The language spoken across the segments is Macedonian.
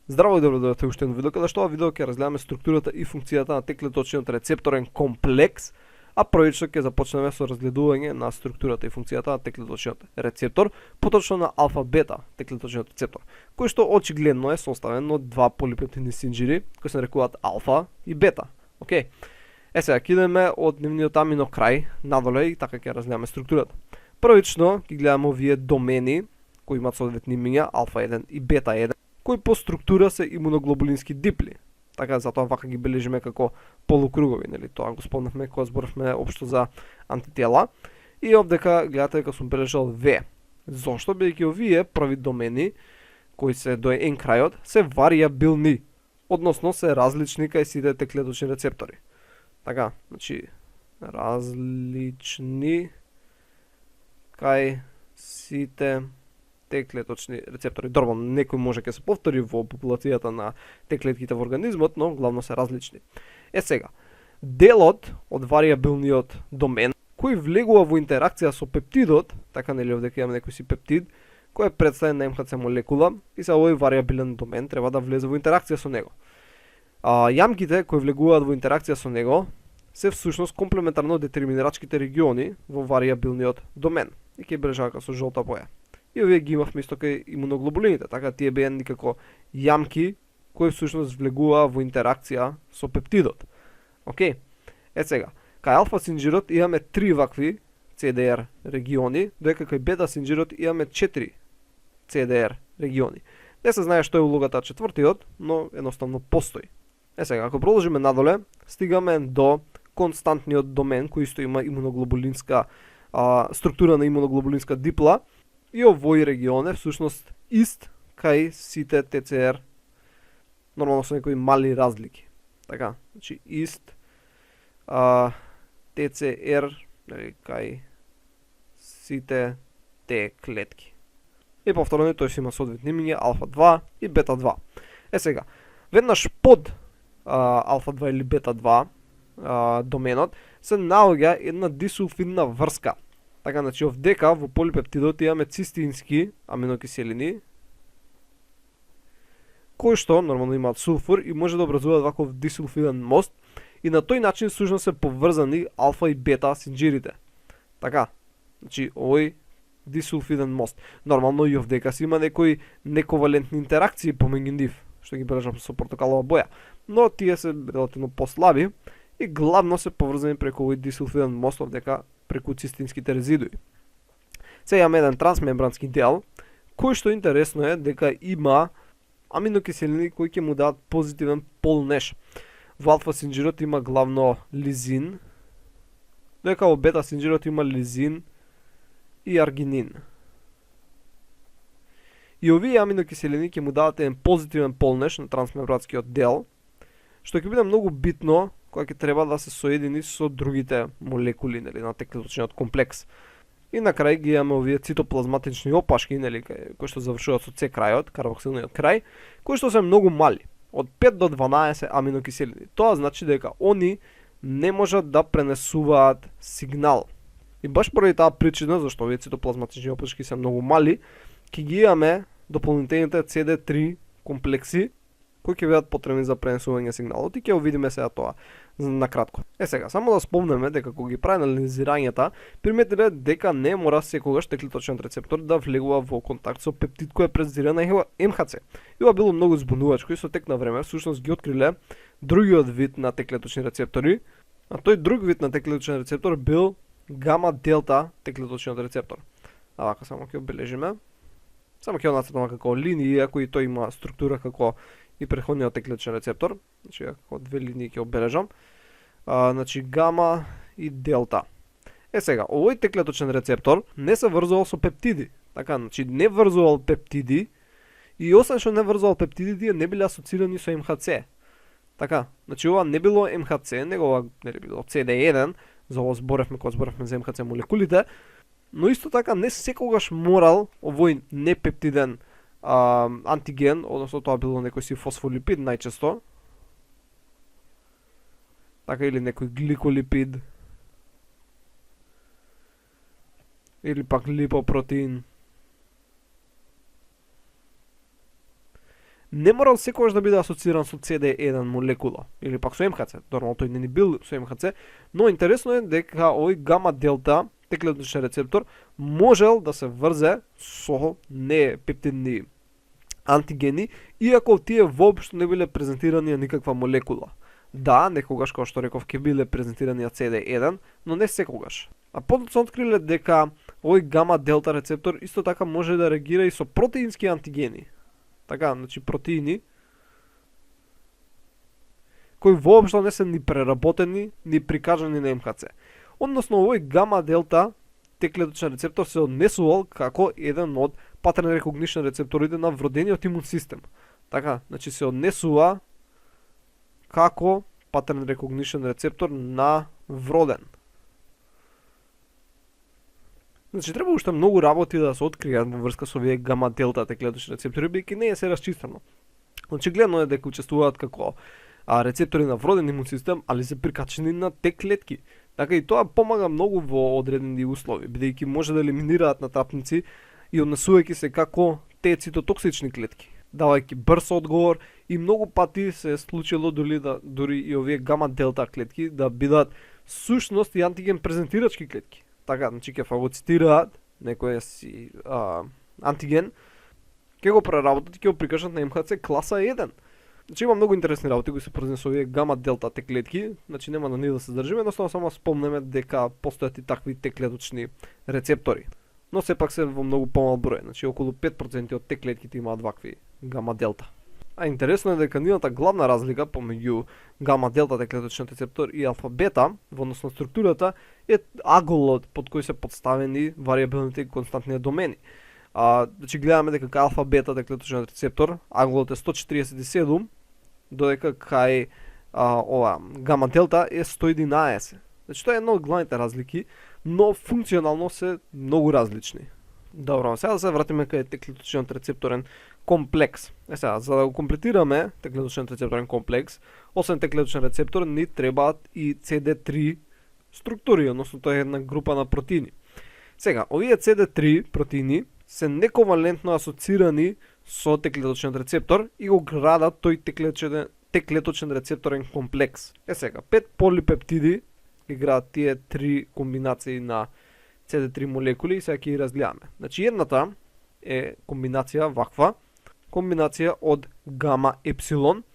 Здраво и добро дојдовте уште едно видео, каде што ова видео ќе разгледаме структурата и функцијата на теклеточниот рецепторен комплекс, а првично ќе започнеме со разгледување на структурата и функцијата на теклеточниот рецептор, поточно на алфа-бета теклеточниот рецептор, кој што очигледно е составен од два полипептидни синџири, кои се нарекуваат алфа и бета. Океј. Сега ќе идеме од нивниот амино крај надоле и така ќе разгледаме структурата. Првично ќе гледаме овие домени кои имаат соодветни имиња алфа 1 и бета 1, кои по структура се имуноглобулински дипли. Така, затоа вака ги бележиме како полукругови, нели? Тоа го спомнавме кога зборавме општо за антитела. И овдека гледате дека сум бележал В. Зошто? Бидејќи овие први домени кои се до N крајот се варијабилни, односно се различни кај сите теклеточни рецептори. Така, значи различни кај сите теклеточни рецептори. Добро, некој може ќе се повтори во популацијата на теклетките во организмот, но главно се различни. Сега, делот од варијабилниот домен кој влегува во интеракција со пептидот, така нели овдека имаме некој си пептид кој е представен на МХЦ молекула и са овој варијабилен домен треба да влезе во интеракција со него. Јамките кои влегуваат во интеракција со него се всушност комплементарно детерминирачките региони во варијабилниот домен и ќе бележака со жолта боја. И овие ги имавме исто кај имуноглобулините, така тие беа некако јамки кои всушност влегуваа во интеракција со пептидот. Океј. Сега, кај алфа синџирот имаме 3 вакви CDR региони, додека кај бета синџирот имаме 4 CDR региони. Не се знае што е улогата четвртиот, но едноставно постои. Сега, ако продолжиме надоле, стигаме до константниот домен кој исто има имуноглобулинска структура на имуноглобулинска дипла. И овој регион е всушност ист кај сите ТЦР, нормално со некои мали разлики. Така, значи ист ТЦР кај сите Т клетки. И повторно тој си има соодветни имиња алфа 2 и бета 2. Сега, веднаш под алфа 2 или бета 2 доменот се наоѓа една дисулфидна врска. Така, значи овдека во полипептидот имаме цистински аминокиселини кои што нормално имаат сулфур и може да образуваат ваков дисулфиден мост и на тој начин всушност се поврзани алфа и бета синџирите. Така, значи овој дисулфиден мост. Нормално и овдека си има некои нековалентни интеракции помеѓу нив, што ги бележам со портокалова боја, но тие се релативно послаби и главно се поврзани преку овој дисулфиден мост овдека преку цистинските резидуи. Сега имаме еден трансмембрански дел, кој што интересно е дека има аминокиселини кои ќе му дадат позитивен полнеж. Во алфа синџирот има главно лизин, додека во бета синџирот има лизин и аргинин. И овие аминокиселини ќе му дадат еден позитивен полнеж на трансмембранскиот дел, што ќе биде многу битно која ќе треба да се соедини со другите молекули, нели, на теклеточниот комплекс. И на крај ги имаме овие цитоплазматични опашки, нели, кои што завршуваат со С крајот, карбоксилниот крај, кои што се многу мали, од 5 до 12 аминокиселини. Тоа значи дека они не можат да пренесуваат сигнал. И баш поради таа причина, зашто овие цитоплазматични опашки се многу мали, ќе ги имаме дополнителните CD3 комплекси кои ќе бидат потребни за пренесување сигналот и ќе го видиме сега тоа накратко. Сега, само да спомнеме дека кога ги прави анализирањата, приметиле дека не мора секогаш теклеточниот рецептор да влегува во контакт со пептид кој е презентиран на МХЦ. И ова било многу збунувачко и со тек на време всушност ги откриле другиот вид на теклеточни рецептори, а тој друг вид на теклеточен рецептор бил гама делта теклеточниот рецептор. Вака само ќе обележиме. Само ќе нацртаме како линија кој тој има структура како и претходниот теклеточен рецептор, значи како две линии ќе обележам. Значи гама и делта. Сега, овој теклеточен рецептор не се врзувал со пептиди. Така, значи не врзувал пептиди и освен што не врзувал пептиди, тие не биле асоцирани со МХЦ. Така, значи ова не било МХЦ, него ова нели било CD1, за ова зборевме кога зборевме за МХЦ молекулите, но исто така не секогаш морал овој непептиден антиген, односно тоа било некој си фосфолипид најчесто, така или некој гликолипид, или пак липопротеин. не морал секогаш да биде асоциран со CD1 молекула или пак со МХЦ. Нормално тој не ни бил со МХЦ, но интересно е дека овој гама делта теклеточен рецептор можел да се врзе со непептидни антигени, иако тие воопшто не биле презентирани на никаква молекула. Да, некогаш, како што реков, ќе биле презентирани на CD1, но не секогаш. А подоцна откриле дека овој гама делта рецептор исто така може да реагира и со протеински антигени. Така, значи протеини кои воопшто не се ни преработени, ни прикажани на МХЦ. Односно, овој гама делта теклеточен рецептор се однесувал како еден од патерн рекогнишн рецепторите на вродениот имун систем. Така, значи се однесува како патерн рекогнишн рецептор на вроден. Значи треба уште многу работи да се откријат во врска со овие гама делта теклеточни рецептори, бидејќи не е се расчистено. Очигледно е дека учествуваат како рецептори на вроден имун систем, али се прикачени на Т клетки. Така и тоа помага многу во одредени услови, бидејќи може да елиминираат натрапници и однесувајќи се како Т цитотоксични клетки, давајќи брз одговор, и многу пати се е случило дури и овие гама делта клетки да бидат сушност и антиген презентирачки клетки. Така, значи ќе фагоцитираат некој си антиген, ќе го преработат и ќе го прикажат на МХЦ класа 1. Значи има многу интересни работи кои се поврзани со овие гама делта Т клетки, значи нема на нив да се држиме, едноставно само спомнеме дека постојат и такви Т клеточни рецептори. Но сепак се во многу помал број, значи околу 5% од Т клетките имаат вакви гама делта. А интересно е дека нивната главна разлика помеѓу гама делта Т клеточен рецептор и алфа бета, во однос на структурата, е аголот под кој се подставени варијабилните и константни домени. Значи гледаме дека алфа бета Т клеточен рецептор аголот е 147, додека кај ова гама делта е 111. Значи тоа е една од главните разлики, но функционално се многу различни. Добро, сега да се вратиме кај Т клеточен рецепторен комплекс. Сега, за да го комплетираме Т клеточен рецепторен комплекс, освен Т клеточен рецептор ни требаат и CD3 структури, односно тоа е една група на протеини. Сега, овие CD3 протеини се нековалентно асоцирани со Т клеточен рецептор и го градат тој Т клеточен рецепторен комплекс. Сега, 5 полипептиди ги градат тие 3 комбинации на CD3 молекули и сега ќе ги разгледаме. Значи едната е комбинација ваква, комбинација од гама епсилон,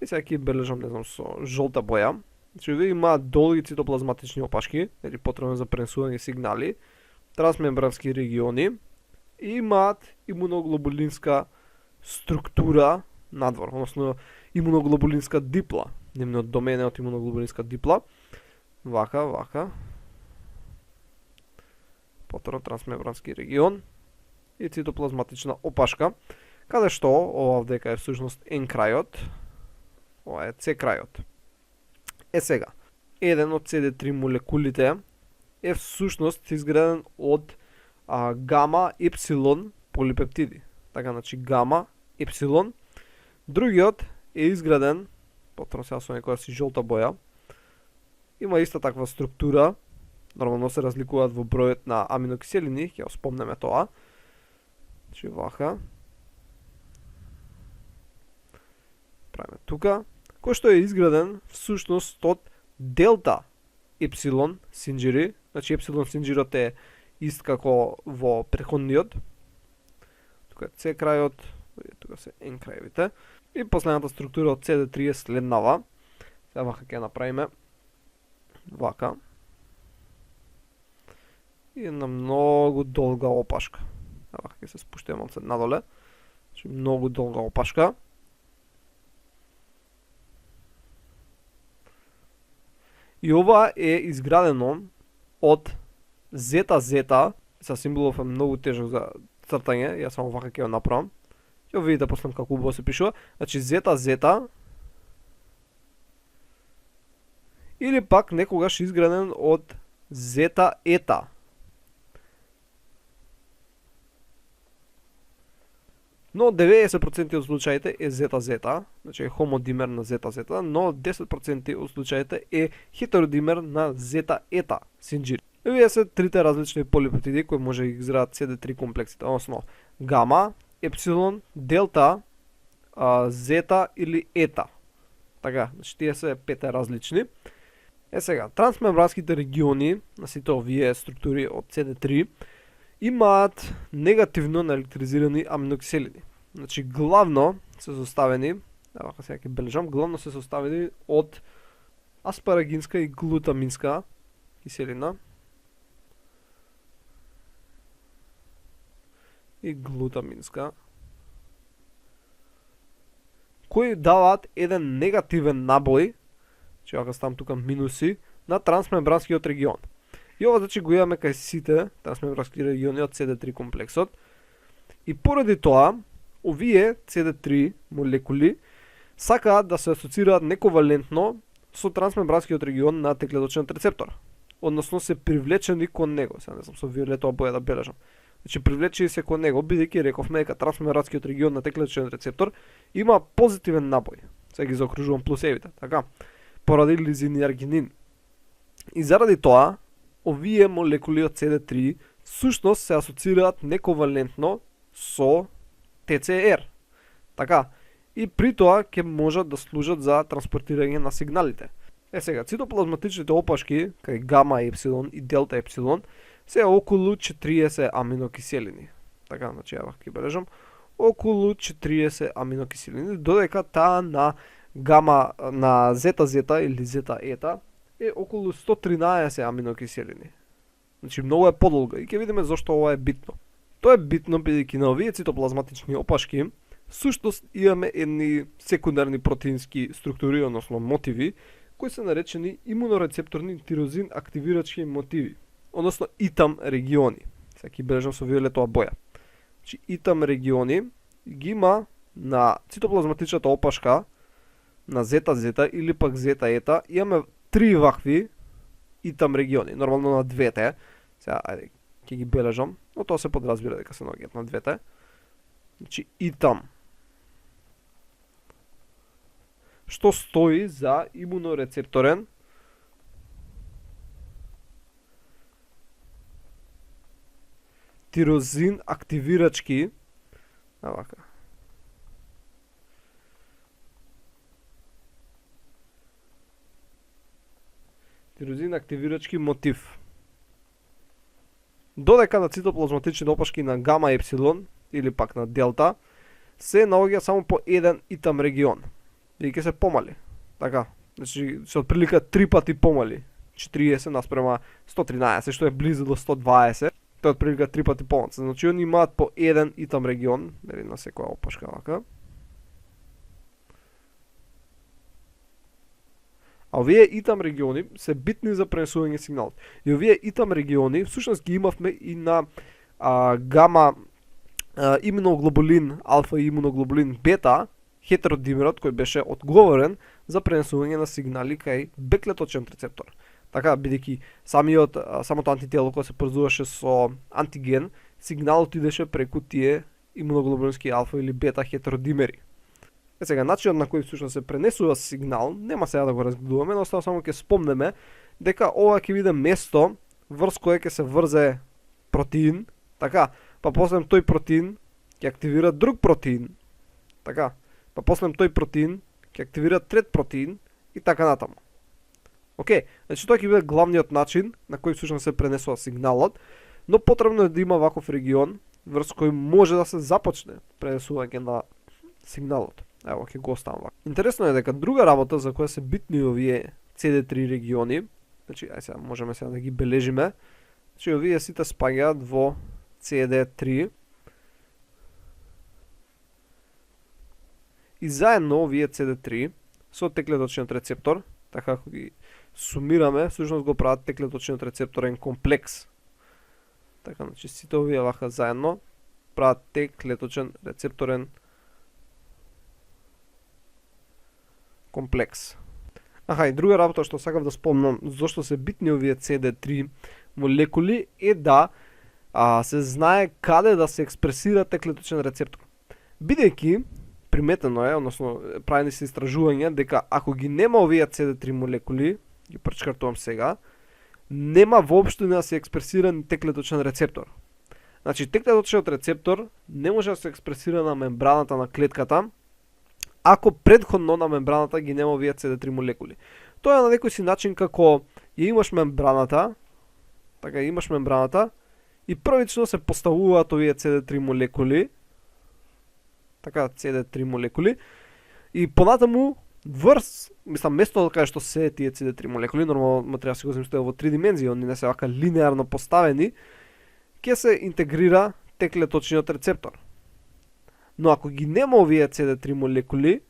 и сега ќе бележам, не знам, со жолта боја. Значи овие имаат долги цитоплазматични опашки, значи потребни за пренесување сигнали, трансмембрански региони и имаат имуноглобулинска структура надвор, односно имуноглобулинска дипла. Нивниот домен е од имуноглобулинска дипла. Вака. Потро трансмембрански регион и цитоплазматична опашка, каде што ова овдека е всушност N крајот, ова е C крајот. Сега, еден од CD3 молекулите е всушност изграден од гама епсилон полипептиди. Така, значи гама епсилон. Другиот е изграден, потро сега со некоја си жолта боја, има иста таква структура, нормално се разликуваат во бројот на аминокиселини, ќе го спомнеме тоа. Значи вака. Правиме тука, кој што е изграден всушност од делта епсилон синџири, значи епсилон синџирот е ист како во претходниот. Тука е C крајот, тука се N крајевите. И последната структура од CD3 е следнава. Сега вака ќе направиме вака. И една многу долга опашка. Вака ќе се спуштиме од надоле. Значи многу долга опашка. И ова е изградено од ZZ, са символов е многу тежок за цртање, јас само вака ќе го направам. Ќе видите после како убаво се пишува. Значи ZZ или пак некогаш изграден од зета ета. Но 90% од случаите е зета-зета, значи е хомодимер на зета-зета, но 10% од случаите е хетеродимер на зета-ета синџири. Овие се трите различни полипептиди кои може да ги изградат CD3 комплексите, односно гама, епсилон, делта, зета или ета. Така, значи тие се 5 различни. Сега, трансмембранските региони на сите овие структури од CD3 имаат негативно наелектризирани аминокиселини. Значи главно се составени, вака сега ќе бележам, главно се составени од аспарагинска и глутаминска киселина и глутаминска, кои даваат еден негативен набој, че вака ставам тука минуси, на трансмембранскиот регион. И ова значи го имаме кај сите трансмембрански региони од CD3 комплексот. И поради тоа, овие CD3 молекули сакаат да се асоцираат нековалентно со трансмембранскиот регион на Т-клеточниот рецептор. Односно се привлечени кон него. Сега не знам со виолетова боја да бележам. Значи привлечени се кон него, бидејќи рековме дека трансмембранскиот регион на Т-клеточниот рецептор има позитивен набој. Сега ги заокружувам плюсевите, така? Поради лизинаргинин. И заради тоа, овие молекули од CD3 сушност се асоцираат нековалентно со ТЦР. Така, и при тоа ќе можат да служат за транспортирање на сигналите. Сега, цитоплазматичните опашки, кај гама епсилон и делта епсилон, се околу 40 аминокиселини. Така, значи, ја ќе бележам, околу 40 аминокиселини, додека таа на гама, на зета-зета или зета-ета е околу 113 аминокиселини. Значи, многу е подолга и ќе видиме зашто ова е битно. Тоа е битно бидејќи на овие цитоплазматични опашки сушност имаме едни секундарни протеински структури, односно мотиви, кои се наречени имунорецепторни тирозин активирачки мотиви, односно ИТАМ региони. Сега ќе бележам со виолетова боја. Значи ИТАМ региони ги има на цитоплазматичната опашка на зета-зета или пак зета-ета, имаме 3 вакви ИТАМ региони, нормално на двете. Сега ајде ќе ги бележам, но тоа се подразбира дека се наоѓаат на двете. Значи ИТАМ, што стои за имунорецепторен тирозин активирачки, вака. Тирозин активирачки мотив. Додека на цитоплазматични опашки на гама епсилон или пак на делта се наоѓа само по еден ИТАМ регион. И ќе се помали. Така, значи се отприлика 3 пати помали. 40 наспрема 113, што е близу до 120. Тоа е отприлика 3 пати помалку. Значи они имаат по еден ИТАМ регион, нели на секоја опашка вака. А овие ИТАМ региони се битни за пренесување сигналот. И овие ИТАМ региони всушност ги имавме и на гама имуноглобулин алфа и имуноглобулин бета, хетеродимерот кој беше одговорен за пренесување на сигнали кај Б-клеточен рецептор. Така, бидејќи самото антитело кое се поврзуваше со антиген, сигналот идеше преку тие имуноглобулински алфа или бета хетеродимери. Сега, начинот на кој всушност се пренесува сигнал, нема сега да го разгледуваме, но само ќе спомнеме дека ова ќе биде место врз кое ќе се врзе протеин, така, па после тој протеин ќе активира друг протеин, така, па после тој протеин ќе активира трет протеин и така натаму. Океј, значи тоа ќе биде главниот начин на кој всушност се пренесува сигналот, но потребно е да има ваков регион врз кој може да се започне пренесување на сигналот. Ево, ќе го оставам вака. Интересно е дека друга работа за која се битни овие CD3 региони, значи, ај сега можеме сега да ги бележиме, значи овие сите спаѓаат во CD3 и заедно овие CD3 со Т-клеточниот рецептор, така како ги сумираме, всушност го прават Т-клеточниот рецепторен комплекс. Така, значи сите овие вака заедно прават Т-клеточен рецепторен комплекс. Аха, и друга работа што сакав да спомнам зошто се битни овие CD3 молекули е да се знае каде да се експресира Т-клеточен рецептор. Бидејќи приметено е, односно правени се истражувања дека ако ги нема овие CD3 молекули, ги пречкртувам сега, нема воопшто да се експресира Т-клеточен рецептор. Значи Т-клеточниот рецептор не може да се експресира на мембраната на клетката, ако предходно на мембраната ги нема овие CD3 молекули. Тоа е на некој си начин како ја имаш мембраната, така имаш мембраната и првично се поставуваат овие CD3 молекули, така CD3 молекули и понатаму место каде што се тие CD3 молекули, нормално треба да си го змислите во 3 димензии, они не се вака линеарно поставени, ќе се интегрира теклеточниот рецептор. Но ако ги нема овие CD3 молекули,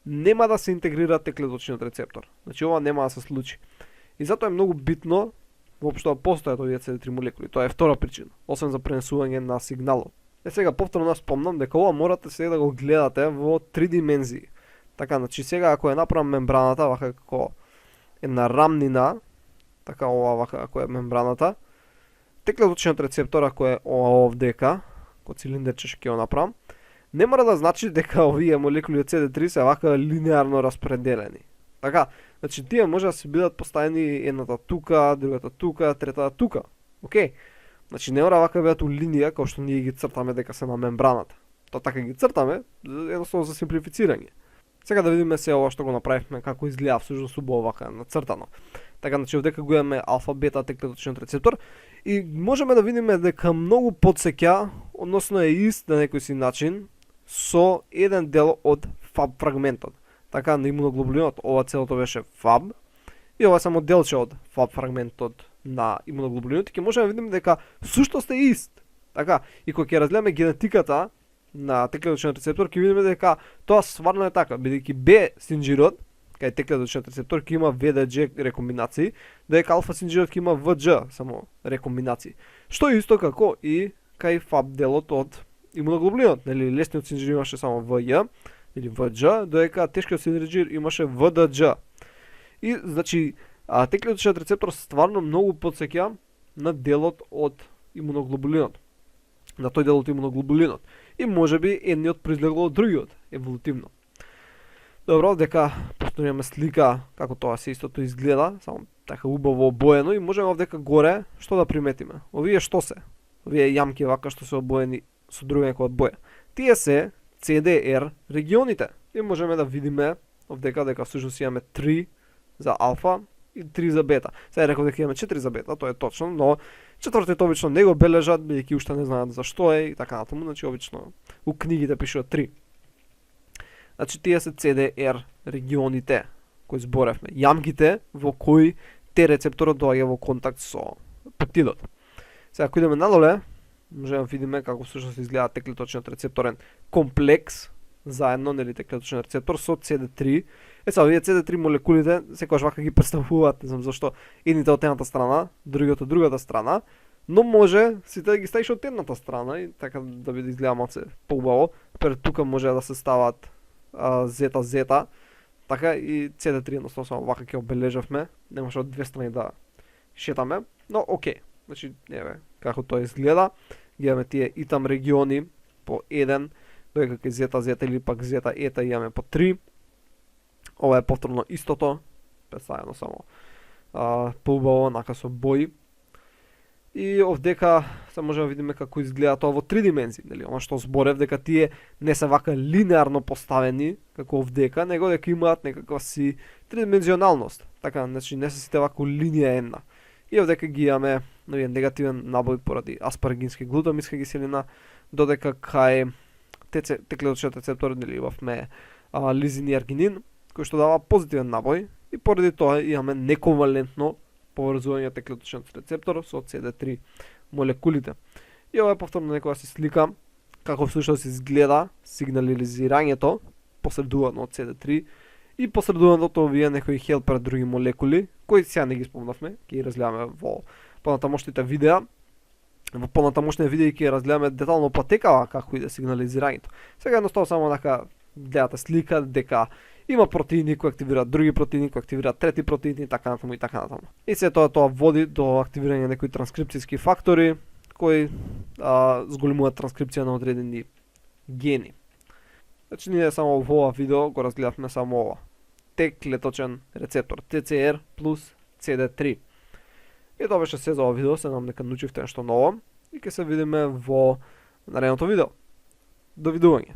нема да се интегрира теклеточниот рецептор. Значи ова нема да се случи. И затоа е многу битно воопшто да постојат овие CD3 молекули. Тоа е втора причина, освен за пренесување на сигналот. Сега повторно спомнам дека ова морате сега да го гледате во 3 димензии. Така, значи сега ако ја направам мембраната вака како една рамнина, така ова вака ако е мембраната, теклеточниот рецептор ако е ова овдека, ко цилиндерче ќе го направам, не мора да значи дека овие молекули од CD3 се вака линеарно распределени. Така, значи тие може да се бидат поставени едната тука, другата тука, третата тука. Океј. Значи не мора вака бидат у линија како што ние ги цртаме дека се на мембраната. Тоа така ги цртаме, едноставно за симплифицирање. Сега да видиме се ова што го направивме, како изгледа всушност убаво вака нацртано. Така, значи овдека го имаме алфа, бета теклеточниот рецептор и можеме да видиме дека многу потсеќа, односно е ист на некој си начин со еден дел од Fab фрагментот. Така на имуноглобулинот ова целото беше Fab и ова само делче од Fab фрагментот на имуноглобулинот и ќе можеме да видиме дека суштост е ист. Така, и кога ќе разгледаме генетиката на теклеточниот рецептор, ќе видиме дека тоа стварно е така, бидејќи Б синџирот, кај теклеточниот рецептор ќе има ВДЖ рекомбинации, дека алфа синџирот ќе има ВДЖ само рекомбинации. Што е исто како и кај Fab делот од имуноглобулинот, нели лесниот синџир имаше само ВЈ или ВДЖ, додека тешкиот синџир имаше ВДЖ. И значи теклеточниот рецептор стварно многу потсеќа на делот од имуноглобулинот. На тој дел од имуноглобулинот. И можеби едниот произлегло од другиот еволутивно. Добро, дека повторуваме слика како тоа се истото изгледа, само така убаво обоено и можеме овдека горе што да приметиме. Овие што се? Овие јамки вака што се обоени со друга некоја боја. Тие се CDR регионите. И можеме да видиме овдека дека всушност имаме 3 за алфа и 3 за бета. Сега реков дека имаме 4 за бета, тоа е точно, но четвртиот обично не го бележат, бидејќи уште не знаат зашто е и така натаму, значи обично у книгите пишува 3. Значи тие се CDR регионите кои зборевме, јамките во кои Т рецепторот доаѓа во контакт со пептидот. Сега ако идеме надоле, можеме да видиме како всушност изгледа теклеточниот рецепторен комплекс заедно, нели теклеточниот рецептор со CD3. Сега овие CD3 молекулите секогаш вака ги представуваат, не знам зашто, едните од едната страна, другите од другата страна, но може сите да ги ставиш од едната страна и така да биде изгледа малце поубаво. Пред тука може да се стават зета, така и CD3 едноставно само вака ќе обележавме, не може од две страни да шетаме, но окей. Значи, еве, како тоа изгледа, ги имаме тие итам региони по 1, додека кај зета или пак зета ета имаме по 3. Ова е повторно истото, представено само поубаво, нака со бои. И овдека се може да видиме како изгледа тоа во 3 димензии, нели? Она што зборев дека тие не се вака линеарно поставени како овдека, него дека имаат некаква си тридимензионалност. Така, значи не се сите вака линија една. И овдека ги имаме негативен набој поради аспарагински глутаминска киселина, додека кај теклеточниот рецептор нели имавме лизин и аргинин, кој што дава позитивен набој и поради тоа имаме нековалентно поврзување теклеточниот рецептор со CD3 молекулите. И ова е повторно некоја се слика како всушност изгледа сигнализирањето посредувано од CD3 и посредувано од овие некои хелпер други молекули кои сега не ги спомнавме, ќе ги разгледаме во понатамошните видеа. Во понатамошните видеа ќе разгледаме детално патекава како иде сигнализирањето. Сега едноставно само така гледате слика дека има протеини кои активираат други протеини, кои активираат трети протеини и така натаму и така натаму. И се тоа води до активирање некои транскрипцијски фактори кои зголемуваат транскрипција на одредени гени. Значи ние само во ова видео го разгледавме само ова. Теклеточен рецептор TCR плюс CD3. И тоа беше се за ова видео, се надам дека научивте нешто ново и ќе се видиме во наредното видео. Довидување.